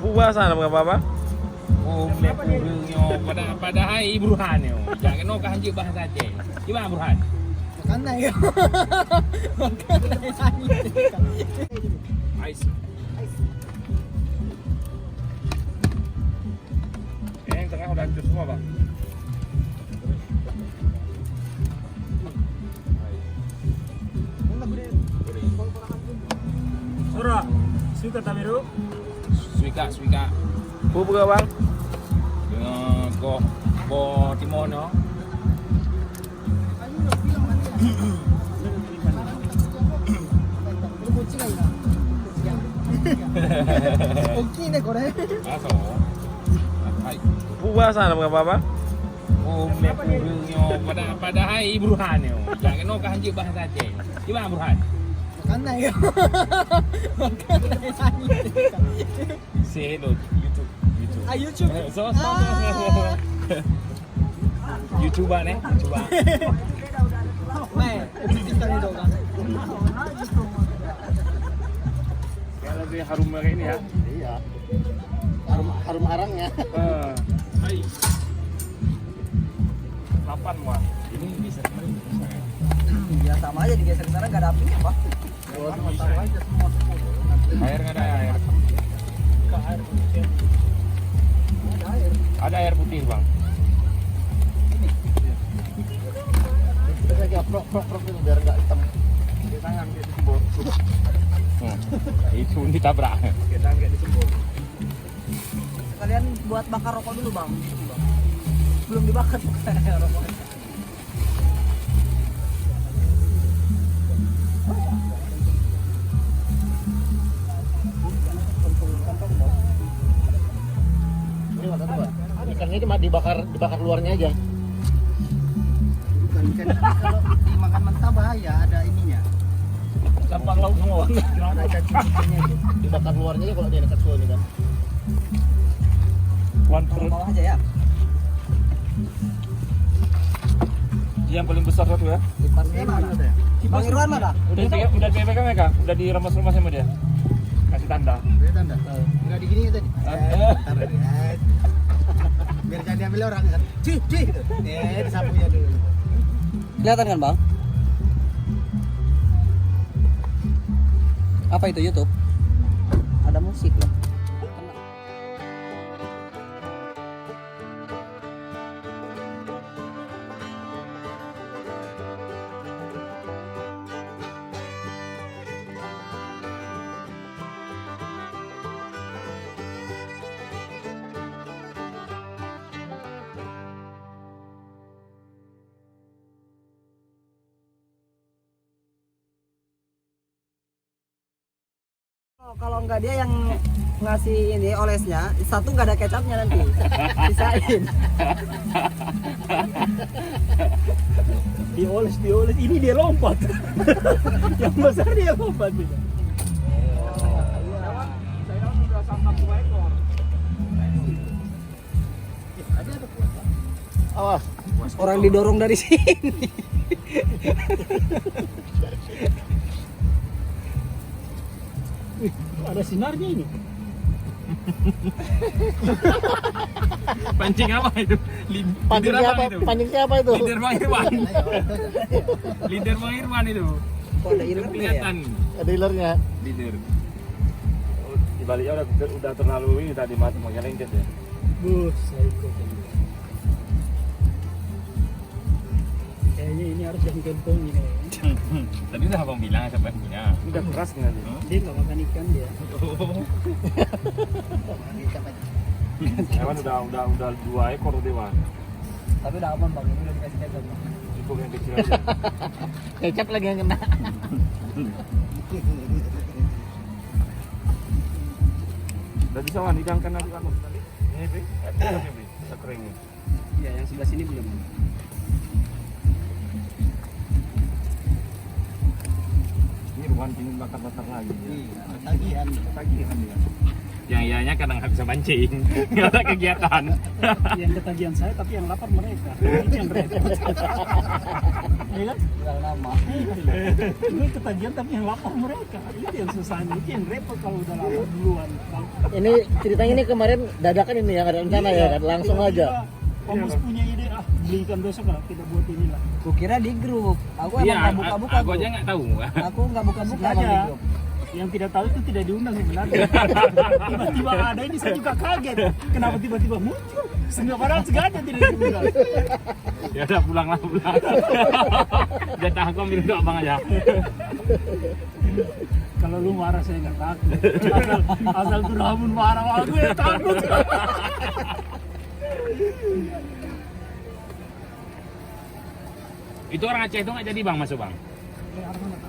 Buah sana apa-apa? Oh, lepurnya pada hai Burhan yo. Jangan no kanji bahasa Aceh. Gimana Burhan? Makan ya. Makan Ais. Yang tengah udah hancur semua, Bang. Ora, suka tameru. Suika. Buah bang? Ko timono. Oki ne kore. Aso. Hai. Buah sana apa-apa? Oh, lepurnya pada hai Burhan yo. Jangan no kanji bahasa Aceh. Gimana Burhan? Makan ya. Makan Say hello YouTube. YouTube. So. YouTuber nih, YouTuber. Kita nih dong. Kayak lebih harum kayak ini ya. Iya. Harum arangnya. Hai. 8 muat. Ini bisa kemarin. Ya sama aja digeser sana enggak ada apinya, Pak. Tahu aja semua. Air nggak ada air. Ada air putih bang. Terus lagi prok itu biar nggak hitam. Di tangan kayak disembur. Itu ditabrak. Di tangan kayak disembur. Sekalian buat bakar rokok dulu, Bang. Belum dibakar rokoknya. Ini nggak tahu, Pak. Ikannya cuma dibakar luarnya aja. Bukan ikan kalau dimakan mentah bahaya, ada ininya. Sampah laut semua. Ada cacing-cacingnya itu. Dibakar luarnya aja kalau dia dekat suhu ini kan. One Taruh fruit. bawah aja ya. Yang paling besar satu ya. Kipasnya mana? Bang Irwan mana? Udah dipegang ya kak? Udah diremas-remas sama dia. Kasih tanda. Dia tanda. Enggak digini tadi. Taruh dia. Biar jangan diambil orang kan. Cih. Disapunya dulu. Kelihatan kan, Bang? Apa itu YouTube? Ada musik loh. Kalau nggak dia yang ngasih ini olesnya, satu nggak ada kecapnya nanti, sisain. Dioles. Ini dia lompat. Yang besar dia lompat. Saya sudah sampai 2 ekor. Awas. Orang didorong dari sini. Ada sinarnya ini. Pancing apa itu? Pancing siapa? Pancing siapa itu? Leader Bang Irwan. Leader Bang Irwan itu. Kok ada ilernya ya? Kelihatan. Dealernya. Leader. Di baliknya udah terlalu ini tadi mati mau lengket ya. Psycho. Kayaknya ini harus yang gentong ini. Tadi udah abang bilang siapa yang punya. Udah keras nggak sih? Dia nggak makan ikan dia. Hewan udah 2 ekor tuh Bang. Tapi udah aman Bang, ini udah dikasih kecap Bang. Cukup yang kecil aja. Kecap lagi yang kena. Udah bisa Wan hidangkan nanti kan tadi. Ini Bri. Bisa kering nih. Iya, yang sebelah sini belum. Ini ruan pingin bakar-bakar lagi ya. Tagihan. Tagihan ya. Yang namanya kadang nggak bisa mancing, nggak ada kegiatan. Yang ketagihan saya tapi yang lapar mereka. Itu yang repot. Iya kan? Tinggal nama. Gue ketagihan tapi yang lapar mereka. Itu yang susahnya. Itu yang repot kalau udah lapar duluan. Ini ceritanya ini kemarin dadakan ini ya, ada rencana ya kan, langsung aja. Kamu punya ide, belikan besok lah, kita buat inilah. Kukira di grup. Aku Iya, emang nggak buka-buka. aku aja nggak tahu. Aku nggak buka-buka emang di Sengaja. grup. Yang tidak tahu itu tidak diundang sebenarnya. Tiba-tiba ada ini, saya juga kaget. Kenapa tiba-tiba muncul? Padahal sengaja tidak diundang. Ya udah pulang. Jatah aku ambil untuk abang aja. Kalau lu marah saya nggak takut. Asal tuh Ramun marah, aku ya takut. Itu orang Aceh itu nggak jadi bang masuk bang? Orang